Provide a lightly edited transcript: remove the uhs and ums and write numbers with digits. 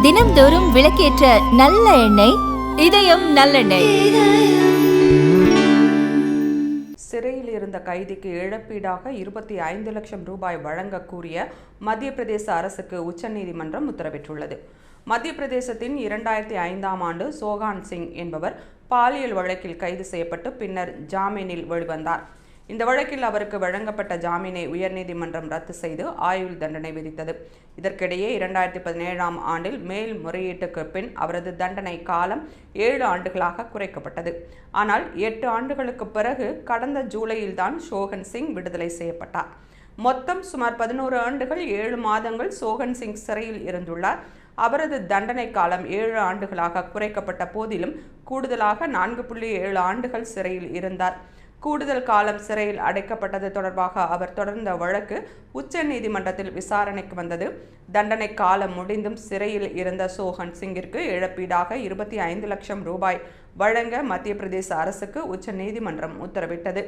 தினம்தோறும் விளக்கேற்ற நல்ல எண்ணெய் இதயம் நல்லெண்ணெய். சிறையில் இருந்த கைதிக்கு இழப்பீடாக 25 லட்சம் ரூபாய் வழங்க கூறிய மத்திய பிரதேச அரசுக்கு உச்சநீதிமன்றம் உத்தரவிட்டுள்ளது. மத்திய பிரதேசத்தின் 2005ஆம் ஆண்டு சோகான் சிங் என்பவர் பாலியல் வழக்கில் கைது செய்யப்பட்டு பின்னர் ஜாமீனில் வெளிவந்தார். இந்த வழக்கில் அவருக்கு வழங்கப்பட்ட ஜாமீனை உயர்நீதிமன்றம் ரத்து செய்து ஆயுள் தண்டனை விதித்தது. இதற்கிடையே 2017ஆம் ஆண்டில் மேல்முறையீட்டுக்கு பின் அவரது தண்டனை காலம் 7 ஆண்டுகளாக குறைக்கப்பட்டது. ஆனால் 8 ஆண்டுகளுக்கு பிறகு கடந்த ஜூலையில் தான் சோகன் சிங் விடுதலை செய்யப்பட்டார். மொத்தம் சுமார் 11 ஆண்டுகள் 7 மாதங்கள் சோகன் சிங் சிறையில் இருந்துள்ளார். அவரது தண்டனை காலம் 7 ஆண்டுகளாக குறைக்கப்பட்ட போதிலும் கூடுதலாக 4.7 ஆண்டுகள் சிறையில் இருந்தார். கூடுதல் காலம் சிறையில் அடைக்கப்பட்டது தொடர்பாக அவர் தொடர்ந்த வழக்கு உச்ச நீதிமன்றத்தில் விசாரணைக்கு வந்தது. தண்டனை காலம் முடிந்தும் சிறையில் இருந்த சோகன் சிங்கிற்கு இழப்பீடாக 25 லட்சம் ரூபாய் வழங்க மத்திய பிரதேச அரசுக்கு உச்ச நீதிமன்றம் உத்தரவிட்டது.